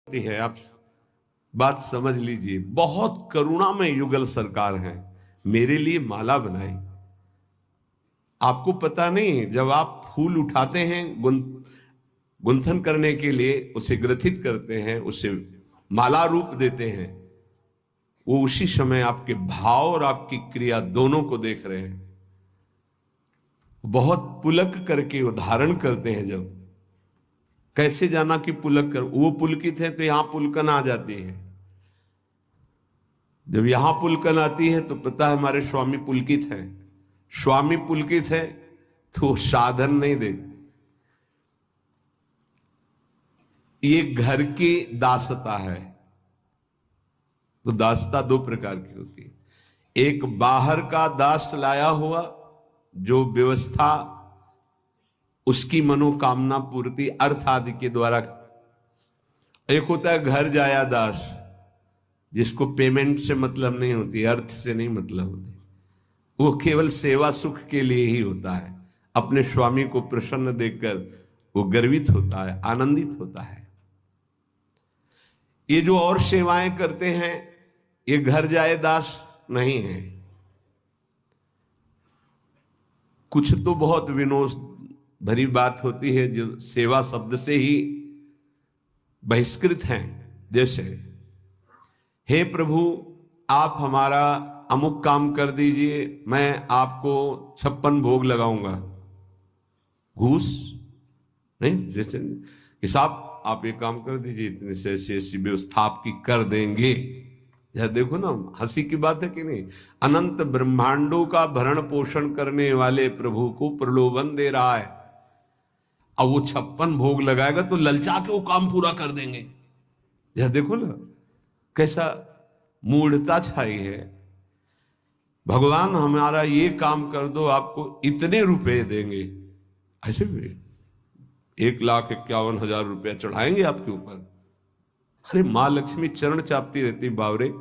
है। आप बात समझ लीजिए, बहुत करुणा में युगल सरकार है, मेरे लिए माला बनाई। आपको पता नहीं, जब आप फूल उठाते हैं गुंथन करने के लिए, उसे ग्रथित करते हैं, उसे माला रूप देते हैं, वो उसी समय आपके भाव और आपकी क्रिया दोनों को देख रहे हैं। बहुत पुलक करके उदाहरण करते हैं। जब कैसे जाना कि पुलक कर, वो पुलकित है तो यहां पुलकन आ जाती है। जब यहां पुलकन आती है तो पता है हमारे स्वामी पुलकित है। स्वामी पुलकित है तो साधन नहीं दे। ये घर की दासता है। तो दासता दो प्रकार की होती है। एक बाहर का दास लाया हुआ, जो व्यवस्था उसकी मनोकामना पूर्ति अर्थ आदि के द्वारा। एक होता है घर जाया दास, जिसको पेमेंट से मतलब नहीं होती, अर्थ से नहीं मतलब होती, वो केवल सेवा सुख के लिए ही होता है। अपने स्वामी को प्रसन्न देखकर वो गर्वित होता है, आनंदित होता है। ये जो और सेवाएं करते हैं, ये घर जाए दास नहीं है। कुछ तो बहुत विनोद भरी बात होती है जो सेवा शब्द से ही बहिष्कृत हैं। जैसे, हे प्रभु आप हमारा अमुक काम कर दीजिए, मैं आपको 56 भोग लगाऊंगा। घूस नहीं, जैसे कि साहब आप ये काम कर दीजिए, इतने से ऐसी व्यवस्था आपकी कर देंगे। यह देखो ना, हंसी की बात है कि नहीं। अनंत ब्रह्मांडों का भरण पोषण करने वाले प्रभु को प्रलोभन दे रहा है। अब वो 56 भोग लगाएगा तो ललचा के वो काम पूरा कर देंगे। यह देखो ना कैसा मूढ़ता छाई है। भगवान हमारा ये काम कर दो, आपको इतने रुपए देंगे। ऐसे भी 1,51,000 रुपया चढ़ाएंगे आपके ऊपर। अरे मां लक्ष्मी चरण चापती रहती बावरे,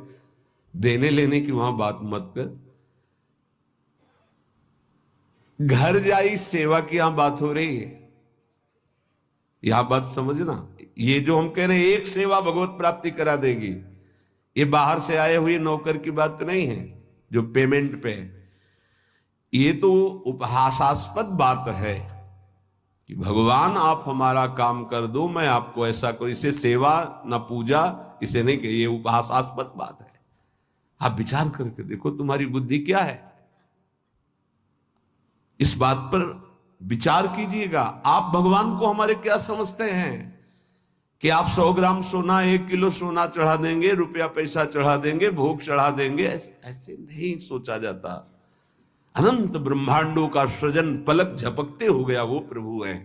देने लेने की वहां बात मत कर। घर जाई सेवा की यहां बात हो रही है। यहां बात समझना, ये जो हम कह रहे हैं एक सेवा भगवत प्राप्ति करा देगी, ये बाहर से आए हुए नौकर की बात नहीं है जो पेमेंट पे है। ये तो उपहासास्पद बात है कि भगवान आप हमारा काम कर दो, मैं आपको ऐसा करूं। इसे सेवा ना पूजा, इसे नहीं कहिए, ये उपहासास्पद बात है। आप विचार करके देखो तुम्हारी बुद्धि क्या है। इस बात पर विचार कीजिएगा। आप भगवान को हमारे क्या समझते हैं कि आप 100 ग्राम सोना, 1 किलो सोना चढ़ा देंगे, रुपया पैसा चढ़ा देंगे, भोग चढ़ा देंगे? ऐसे नहीं सोचा जाता। अनंत ब्रह्मांडों का सृजन पलक झपकते हो गया वो प्रभु है।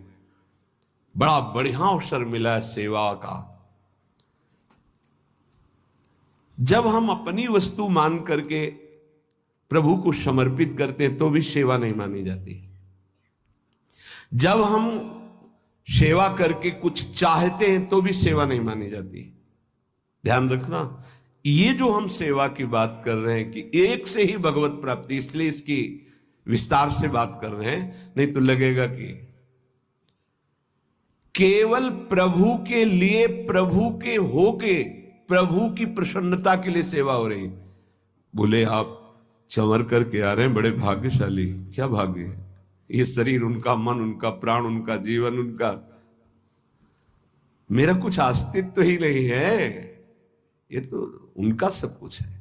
बड़ा बढ़िया अवसर मिला है सेवा का। जब हम अपनी वस्तु मान करके प्रभु को समर्पित करते हैं तो भी सेवा नहीं मानी जाती। जब हम सेवा करके कुछ चाहते हैं तो भी सेवा नहीं मानी जाती। ध्यान रखना, ये जो हम सेवा की बात कर रहे हैं कि एक से ही भगवत प्राप्ति, इसलिए इसकी विस्तार से बात कर रहे हैं। नहीं तो लगेगा कि केवल प्रभु के लिए, प्रभु के होके, प्रभु की प्रसन्नता के लिए सेवा हो रही। बोले आप चंवर करके आ रहे हैं, बड़े भाग्यशाली। क्या भाग्य है? ये शरीर उनका, मन उनका, प्राण उनका, जीवन उनका, मेरा कुछ अस्तित्व तो ही नहीं है। ये तो उनका सब कुछ है।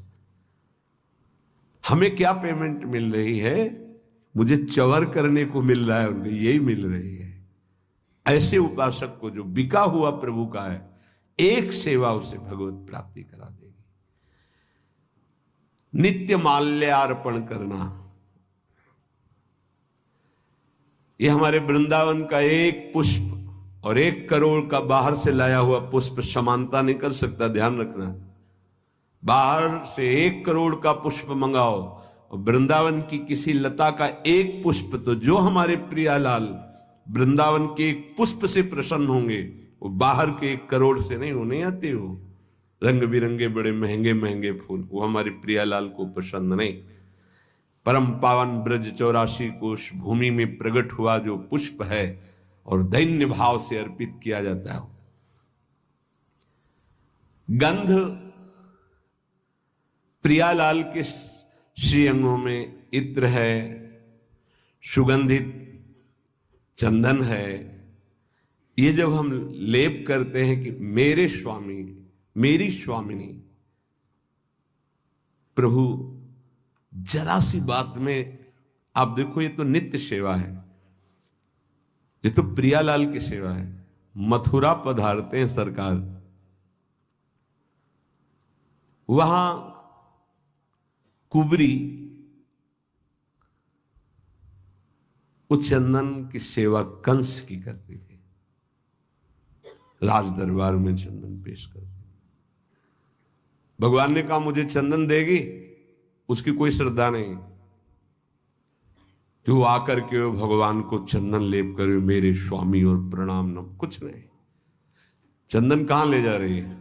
हमें क्या पेमेंट मिल रही है? मुझे चवर करने को मिल रहा है, उन्हें यही मिल रही है। ऐसे उपासक को जो बिका हुआ प्रभु का है, एक सेवा उसे भगवत प्राप्ति करा देगी। नित्य माल्यार्पण करना, ये हमारे वृंदावन का एक पुष्प और 1 करोड़ का बाहर से लाया हुआ पुष्प समानता नहीं कर सकता। ध्यान रखना, बाहर से 1 करोड़ का पुष्प मंगाओ और वृंदावन की किसी लता का एक पुष्प, तो जो हमारे प्रियालाल वृंदावन के एक पुष्प से प्रसन्न होंगे, वो बाहर के 1 करोड़ से नहीं होने आते। हो रंग बिरंगे बड़े महंगे महंगे फूल, वो हमारे प्रियालाल को पसंद नहीं। परम पावन ब्रज 84 कोश भूमि में प्रकट हुआ जो पुष्प है और दैन्य भाव से अर्पित किया जाता है, गंध प्रियालाल के श्रीअंगों में इत्र है, सुगंधित चंदन है। ये जब हम लेप करते हैं कि मेरे स्वामी, मेरी स्वामिनी, प्रभु जरा सी बात में आप देखो, ये तो नित्य सेवा है, ये तो प्रियालाल की सेवा है। मथुरा पधारते हैं सरकार, वहां कुबरी उस चंदन की सेवा कंस की करती थी, राज दरबार में चंदन पेश करती। भगवान ने कहा मुझे चंदन देगी, उसकी कोई श्रद्धा नहीं कि वो आकर के भगवान को चंदन लेप करे, मेरे स्वामी और प्रणाम न, कुछ नहीं। चंदन कहां ले जा रही है?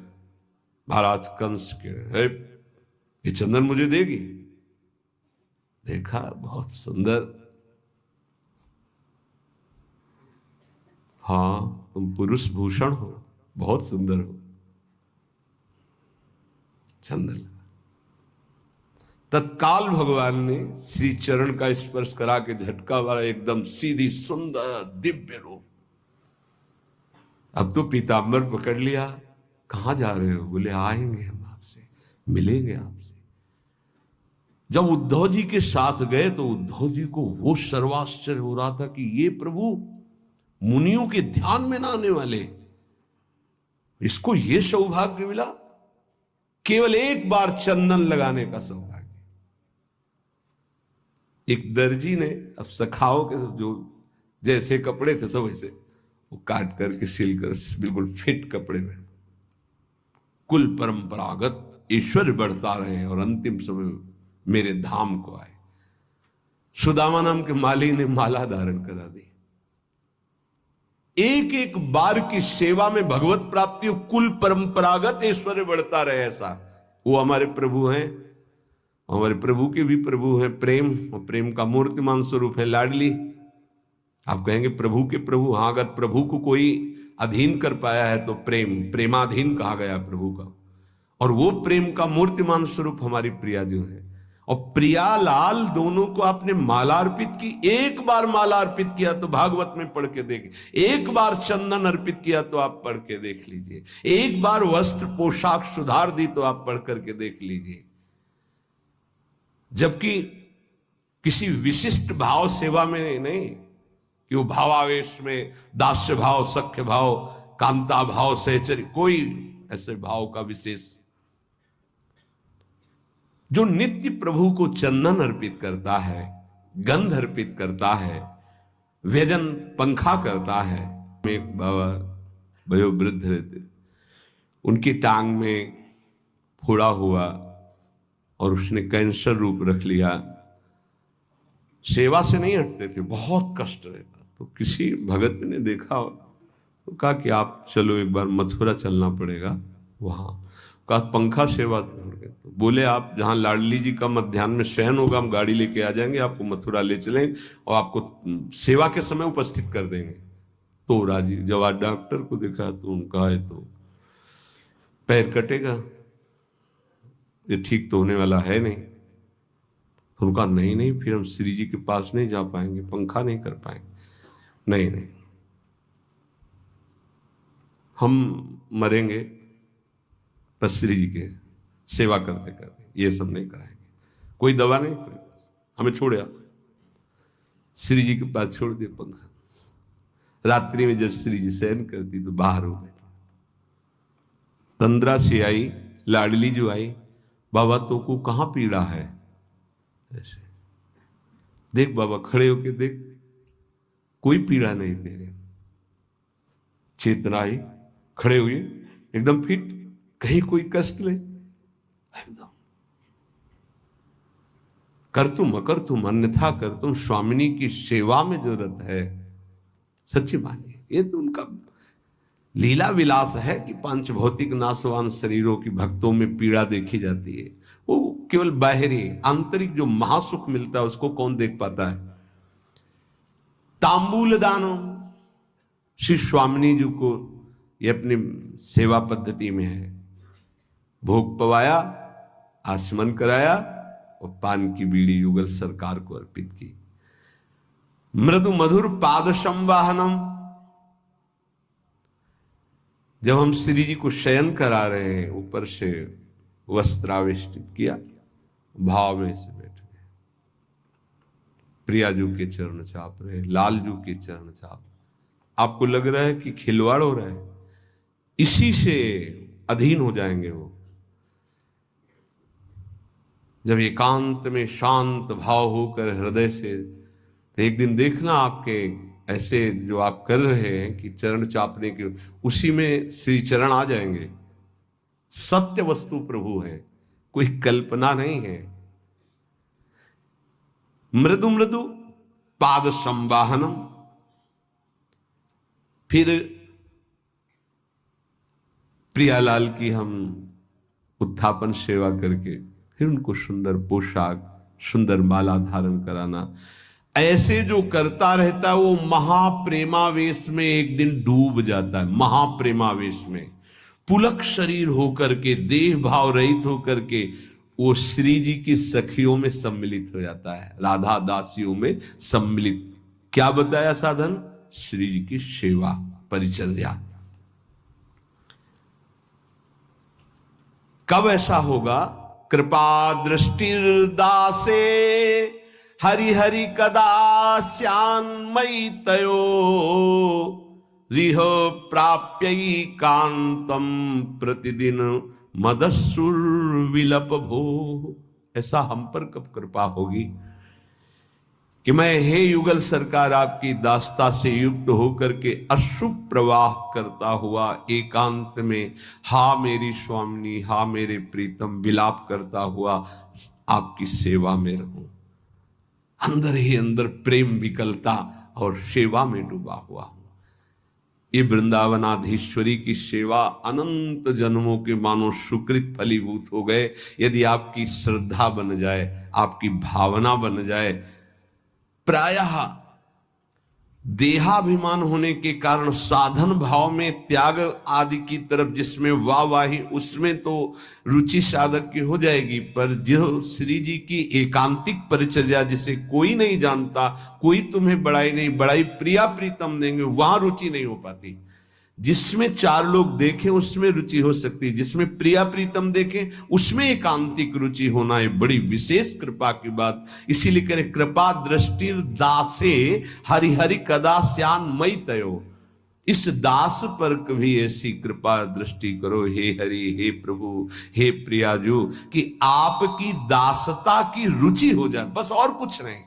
महाराज कंस के, ये चंदन मुझे देगी। देखा, बहुत सुंदर, हाँ तुम पुरुष भूषण हो, बहुत सुंदर हो। चंदन, तत्काल भगवान ने श्री चरण का स्पर्श करा के झटका वाला एकदम सीधी सुंदर दिव्य रूप। अब तो पीतांबर पकड़ लिया, कहां जा रहे हो? बोले आएंगे हम आपसे, मिलेंगे आपसे। जब उद्धव जी के साथ गए तो उद्धव जी को वो सर्वाश्चर्य हो रहा था कि ये प्रभु मुनियों के ध्यान में ना आने वाले, इसको ये सौभाग्य मिला, केवल एक बार चंदन लगाने का सौभाग्य। एक दर्जी ने अब सखाओं के जो जैसे कपड़े थे सब वैसे वो काट करके सिल कर बिल्कुल फिट कपड़े में, कुल परंपरागत ईश्वर बढ़ता रहे और अंतिम समय मेरे धाम को आए। सुदामा नाम के माली ने माला धारण करा दी। एक एक बार की सेवा में भगवत प्राप्ति, कुल परंपरागत ऐश्वर्य बढ़ता रहे, ऐसा वो हमारे प्रभु हैं। हमारे प्रभु के भी प्रभु हैं प्रेम, और प्रेम का मूर्तिमान स्वरूप है लाडली। आप कहेंगे प्रभु के प्रभु, हाँ, अगर प्रभु को कोई अधीन कर पाया है तो प्रेम, प्रेमाधीन कहा गया प्रभु का, और वो प्रेम का मूर्तिमान स्वरूप हमारी प्रिया जो है। और प्रियालाल दोनों को आपने माला अर्पित की। एक बार माला अर्पित किया तो भागवत में पढ़ के देख, एक बार चंदन अर्पित किया तो आप पढ़ के देख लीजिए, एक बार वस्त्र पोशाक सुधार दी तो आप पढ़ करके देख लीजिए। जबकि किसी विशिष्ट भाव सेवा में नहीं कि वो भावावेश में दास्य भाव, सख्य भाव, कांता भाव, सहचर्य, कोई ऐसे भाव का विशेष। जो नित्य प्रभु को चंदन अर्पित करता है, गंध अर्पित करता है, व्यजन पंखा करता है। एक बाबा वयोवृद्ध रहते, उनकी टांग में फोड़ा हुआ और उसने कैंसर रूप रख लिया, सेवा से नहीं हटते थे, बहुत कष्ट रहता। तो किसी भगत ने देखा तो कहा कि आप चलो एक बार मथुरा चलना पड़ेगा, वहां कहा पंखा सेवा। तो बोले आप जहां लाडली जी का मध्याह्न में शयन होगा हम गाड़ी लेके आ जाएंगे, आपको मथुरा ले चलेंगे और आपको सेवा के समय उपस्थित कर देंगे। तो राजी, जब आज डॉक्टर को देखा तो उनका है तो पैर कटेगा, ये ठीक तो होने वाला है नहीं। तो उनका नहीं नहीं, फिर हम श्री जी के पास नहीं जा पाएंगे, पंखा नहीं कर पाएंगे। नहीं नहीं, हम मरेंगे बस श्री जी के सेवा करते करते, ये सब नहीं कराएंगे, कोई दवा नहीं, हमें छोड़े आप। श्री जी के पास छोड़ दिया पंखा। रात्रि में जब श्री जी शयन करती तो बाहर हो गए। तंद्रा से आई, लाडली जो आई, बाबा तो को कहां पीड़ा है? ऐसे देख बाबा, खड़े होके देख, कोई पीड़ा नहीं तेरे। चेतना आई, खड़े हुए एकदम फिट, कहीं कोई कष्ट ले, एकदम कर तुम अकर तुम अन्यथा कर तुम, स्वामिनी की सेवा में जरूरत है। सच्ची मानिए, ये तो उनका लीला विलास है कि पांच भौतिक नाशवान शरीरों की भक्तों में पीड़ा देखी जाती है। वो केवल बाहरी, आंतरिक जो महासुख मिलता है उसको कौन देख पाता है? तांबूल दानो, श्री स्वामिनी जी को ये अपनी सेवा पद्धति में है भोग पवाया, आचमन कराया और पान की बीड़ी युगल सरकार को अर्पित की। मृदु मधुर पाद संवाहनम, जब हम श्री जी को शयन करा रहे हैं, ऊपर से वस्त्रावेष्टित किया, भाव में से बैठ गए, प्रियाजू के चरण चाप रहे, लालजू के चरण चाप। आपको लग रहा है कि खिलवाड़ हो रहा है, इसी से अधीन हो जाएंगे वो। जब एकांत में शांत भाव होकर हृदय से, तो एक दिन देखना आपके ऐसे जो आप कर रहे हैं कि चरण चापने के, उसी में श्री चरण आ जाएंगे। सत्य वस्तु प्रभु है, कोई कल्पना नहीं है। मृदु मृदु पाद संवाहनम, फिर प्रियालाल की हम उत्थापन सेवा करके फिर उनको सुंदर पोशाक, सुंदर माला धारण कराना। ऐसे जो करता रहता है वो महाप्रेमावेश में एक दिन डूब जाता है। महाप्रेमावेश में पुलक शरीर होकर के, देह भाव रहित होकर के वो श्री जी की सखियों में सम्मिलित हो जाता है, राधा दासियों में सम्मिलित। क्या बताया साधन? श्री जी की सेवा, परिचर्या। कब ऐसा होगा? कृपा दृष्टिर्दासे हरि हरि कदा श्यान्मयी तयो रिह प्राप्यै कांतम प्रतिदिन मदस्सुर विलप भो। ऐसा हम पर कब कृपा होगी कि मैं हे युगल सरकार आपकी दास्ता से युक्त होकर के अश्रु प्रवाह करता हुआ एकांत में हा मेरी स्वामिनी, हा मेरे प्रीतम विलाप करता हुआ आपकी सेवा में रहूं। अंदर ही अंदर प्रेम विकलता और सेवा में डूबा हुआ हूं। ये वृंदावनाधीश्वरी की सेवा अनंत जन्मों के मानो सुकृत फलीभूत हो गए। यदि आपकी श्रद्धा बन जाए, आपकी भावना बन जाए। प्रायः देहाभिमान होने के कारण साधन भाव में त्याग आदि की तरफ जिसमें वाहवाही, उसमें तो रुचि साधक की हो जाएगी, पर जो श्री जी की एकांतिक परिचर्या जिसे कोई नहीं जानता, कोई तुम्हें बड़ाई नहीं, बड़ाई प्रिया प्रीतम देंगे, वहां रुचि नहीं हो पाती। जिसमें चार लोग देखें उसमें रुचि हो सकती, जिसमें प्रिया प्रीतम देखें उसमें एकांतिक रुचि होना है बड़ी विशेष कृपा की बात। इसीलिए कह रहे कृपा दृष्टि दासे हरि हरि कदा श्यान मई तयो। इस दास पर कभी ऐसी कृपा दृष्टि करो हे हरि, हे प्रभु, हे प्रियाजू, कि आपकी दासता की रुचि हो जाए, बस और कुछ नहीं,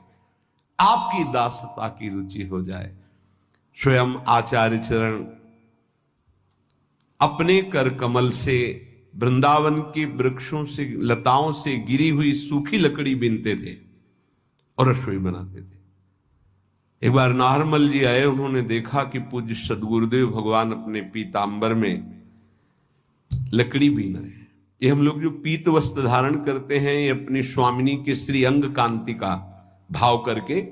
आपकी दासता की रुचि हो जाए। स्वयं आचार्य चरण अपने कर कमल से वृंदावन के वृक्षों से, लताओं से गिरी हुई सूखी लकड़ी बीनते थे और रसोई बनाते थे। एक बार नाहरमल जी आए, उन्होंने देखा कि पूज्य सदगुरुदेव भगवान अपने पीतांबर में लकड़ी बीन रहे हैं। ये हम लोग जो पीत वस्त्र धारण करते हैं, ये अपनी स्वामिनी के श्री अंग कांति का भाव करके,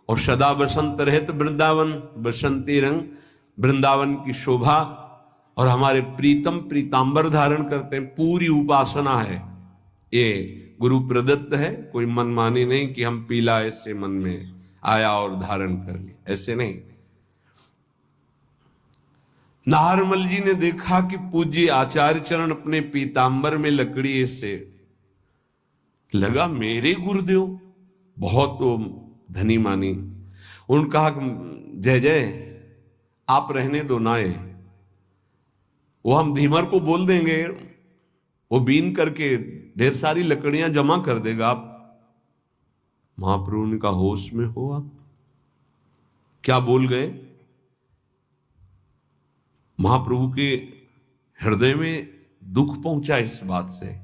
और सदा बसंत रहत वृंदावन, बसंती रंग वृंदावन की शोभा, और हमारे प्रीतम पीतांबर धारण करते हैं। पूरी उपासना है, ये गुरु प्रदत्त है, कोई मनमानी नहीं कि हम पीला ऐसे मन में आया और धारण कर लिया, ऐसे नहीं। नाहरमल जी ने देखा कि पूज्य आचार्य चरण अपने पीतांबर में लकड़ी ऐसे, लगा मेरे गुरुदेव बहुत धनी मानी। उन्होंने कहा जय जय आप रहने दो नाए, वो हम धीमर को बोल देंगे, वो बीन करके ढेर सारी लकड़ियां जमा कर देगा। आप महाप्रभु ने कहा होश में हो आप, क्या बोल गए? महाप्रभु के हृदय में दुख पहुंचा इस बात से।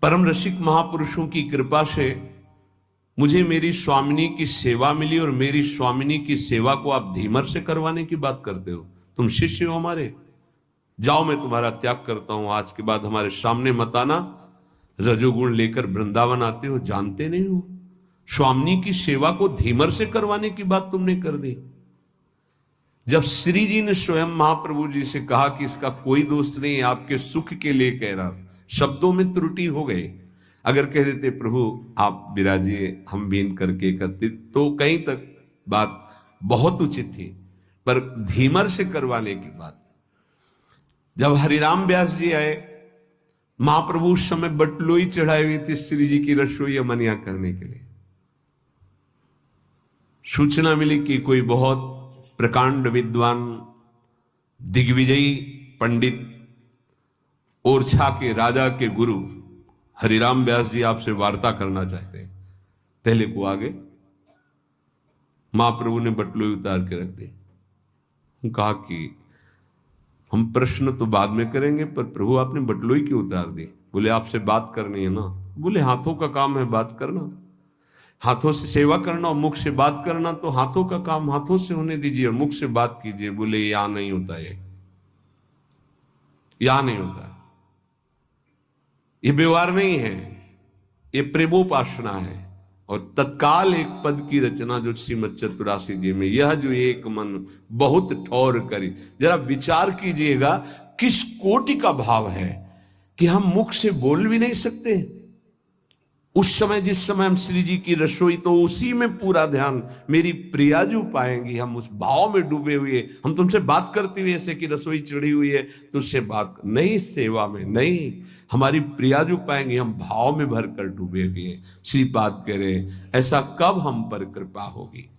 परम रसिक महापुरुषों की कृपा से मुझे मेरी स्वामिनी की सेवा मिली, और मेरी स्वामिनी की सेवा को आप धीमर से करवाने की बात करते हो। तुम शिष्य हो हमारे, जाओ मैं तुम्हारा त्याग करता हूं, आज के बाद हमारे सामने मत आना। रजोगुण लेकर वृंदावन आते हो, जानते नहीं हो। स्वामिनी की सेवा को धीमर से करवाने की बात तुमने कर दी। जब श्री जी ने स्वयं महाप्रभु जी से कहा कि इसका कोई दोष नहीं, आपके सुख के लिए कह रहा, शब्दों में त्रुटि हो गई। अगर कह देते प्रभु आप विराजिए, हम बीन करके एकत्रित, तो कहीं तक बात बहुत उचित थी। पर धीमर से करवाने की बात। जब हरिराम व्यास जी आए, महाप्रभु उस समय बटलोई चढ़ाई हुई थी श्री जी की रसोई अमनिया करने के लिए। सूचना मिली कि कोई बहुत प्रकांड विद्वान दिग्विजयी पंडित ओरछा के राजा के गुरु हरिराम व्यास जी आपसे वार्ता करना चाहते हैं। पहले को आगे महाप्रभु ने बटलोई उतार के रख दी। कहा कि हम प्रश्न तो बाद में करेंगे, पर प्रभु आपने बटलोई क्यों उतार दी? बोले आपसे बात करनी है ना। बोले हाथों का काम है बात करना, हाथों से सेवा करना और मुख से बात करना, तो हाथों का काम हाथों से होने दीजिए और मुख से बात कीजिए। बोले यहां नहीं होता, यहां नहीं होता, ये व्यवहार नहीं है, ये प्रेमोपासना है। और तत्काल एक पद की रचना जो श्रीमद चतुरासी जी में, यह जो एक मन बहुत ठौर करी। जरा विचार कीजिएगा किस कोटि का भाव है कि हम मुख से बोल भी नहीं सकते। उस समय जिस समय हम श्री जी की रसोई, तो उसी में पूरा ध्यान मेरी प्रियाजू पाएंगी, हम उस भाव में डूबे हुए। हम तुमसे बात करते हुए ऐसे कि रसोई चढ़ी हुई है तुझसे बात नहीं, सेवा में नहीं, हमारी प्रियाजू पाएंगे, हम भाव में भर कर डूबे हुए। श्रीपाद कह रहे ऐसा कब हम पर कृपा होगी।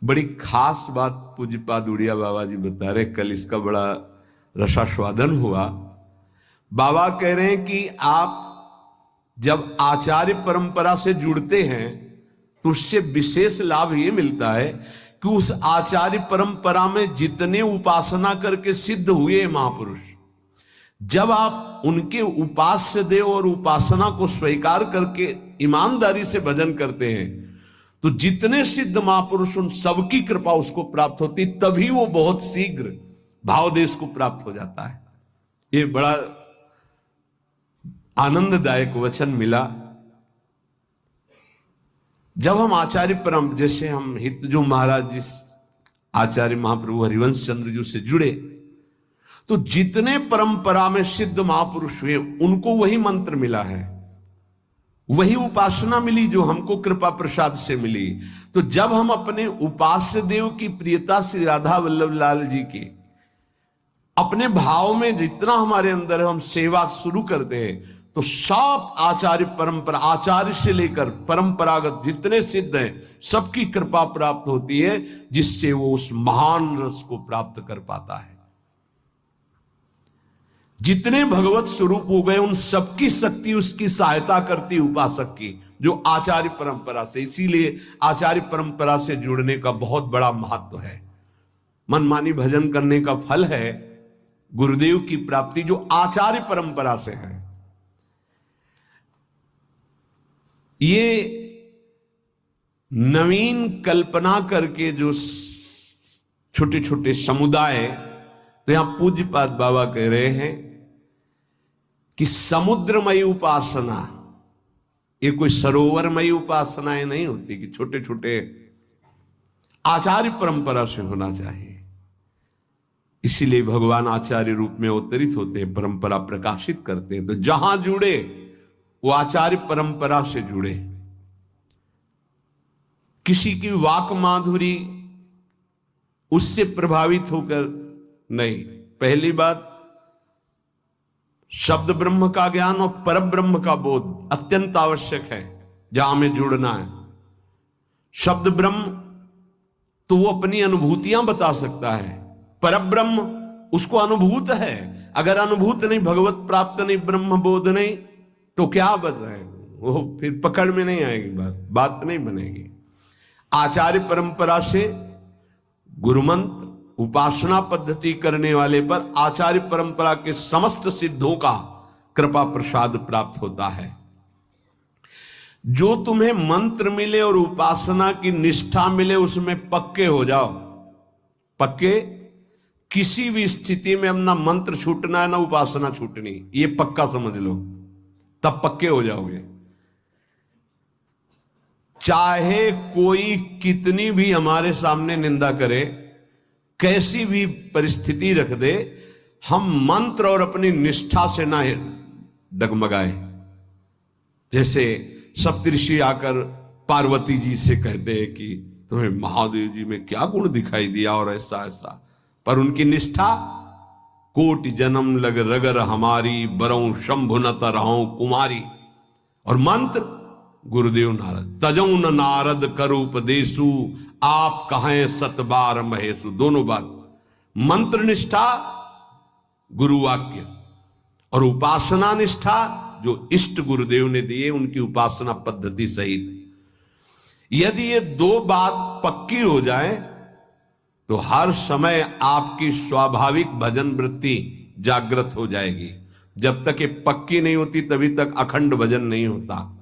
बड़ी खास बात पूज्यपाद उड़िया बाबा जी बता रहे, कल इसका बड़ा रसास्वादन हुआ। बाबा कह रहे हैं कि आप जब आचार्य परंपरा से जुड़ते हैं तो उससे विशेष लाभ ये मिलता है कि उस आचार्य परंपरा में जितने उपासना करके सिद्ध हुए महापुरुष, जब आप उनके उपास्य देव और उपासना को स्वीकार करके ईमानदारी से भजन करते हैं, तो जितने सिद्ध महापुरुष उन सबकी कृपा उसको प्राप्त होती, तभी वो बहुत शीघ्र भावदेश को प्राप्त हो जाता है। ये बड़ा आनंददायक वचन मिला। जब हम आचार्य परम, जैसे हम हितजो महाराज जिस आचार्य महाप्रभु हरिवंश चंद्र जी से जुड़े, तो जितने परंपरा में सिद्ध महापुरुष हुए उनको वही मंत्र मिला है, वही उपासना मिली जो हमको कृपा प्रसाद से मिली। तो जब हम अपने उपास्य देव की प्रियता श्री राधा वल्लभ लाल जी की अपने भाव में जितना हमारे अंदर हम सेवा शुरू करते हैं, तो सब आचार्य परंपरा, आचार्य से लेकर परंपरागत जितने सिद्ध हैं सबकी कृपा प्राप्त होती है, जिससे वो उस महान रस को प्राप्त कर पाता है। जितने भगवत स्वरूप हो गए उन सबकी शक्ति उसकी सहायता करती उपासक की, जो आचार्य परंपरा से। इसीलिए आचार्य परंपरा से जुड़ने का बहुत बड़ा महत्व है। मनमानी भजन करने का फल है गुरुदेव की प्राप्ति, जो आचार्य परंपरा से है। ये नवीन कल्पना करके जो छोटे छोटे समुदाय, तो यहां पूज्यपाद बाबा कह रहे हैं कि समुद्रमयी उपासना, ये कोई सरोवरमयी उपासनाएं नहीं होती कि छोटे छोटे, आचार्य परंपरा से होना चाहिए। इसीलिए भगवान आचार्य रूप में अवतरित होते हैं, परंपरा प्रकाशित करते हैं। तो जहां जुड़े वो आचार्य परंपरा से जुड़े। किसी की वाक माधुरी उससे प्रभावित होकर नहीं। पहली बात, शब्द ब्रह्म का ज्ञान और पर ब्रह्म का बोध अत्यंत आवश्यक है जहां हमें जुड़ना है। शब्द ब्रह्म तो वो अपनी अनुभूतियां बता सकता है, पर ब्रह्म उसको अनुभूत है। अगर अनुभूत नहीं, भगवत प्राप्त नहीं, ब्रह्म बोध नहीं, तो क्या बताए, वो फिर पकड़ में नहीं आएगी, बात नहीं बनेगी। आचार्य परंपरा से गुरुमंत्र उपासना पद्धति करने वाले पर आचार्य परंपरा के समस्त सिद्धों का कृपा प्रसाद प्राप्त होता है। जो तुम्हें मंत्र मिले और उपासना की निष्ठा मिले उसमें पक्के हो जाओ। पक्के, किसी भी स्थिति में अपना मंत्र छूटना है ना उपासना छूटनी, ये पक्का समझ लो, तब पक्के हो जाओगे। चाहे कोई कितनी भी हमारे सामने निंदा करे, कैसी भी परिस्थिति रख दे, हम मंत्र और अपनी निष्ठा से ना डगमगाए। जैसे सप्तऋषि आकर पार्वती जी से कहते हैं कि तुम्हें महादेव जी में क्या गुण दिखाई दिया और ऐसा ऐसा, पर उनकी निष्ठा, कोटि जन्म लग रगर हमारी, बरऊं शंभु न तरहूं कुमारी। और मंत्र गुरुदेव नारद, तजऊ न नारद कर उपदेशु, आप कहें सतबार महेशु। दोनों बात, मंत्र निष्ठा गुरु वाक्य और उपासना निष्ठा जो इष्ट गुरुदेव ने दिए उनकी उपासना पद्धति सहित। यदि ये दो बात पक्की हो जाए तो हर समय आपकी स्वाभाविक भजन वृत्ति जागृत हो जाएगी। जब तक ये पक्की नहीं होती तभी तक अखंड भजन नहीं होता।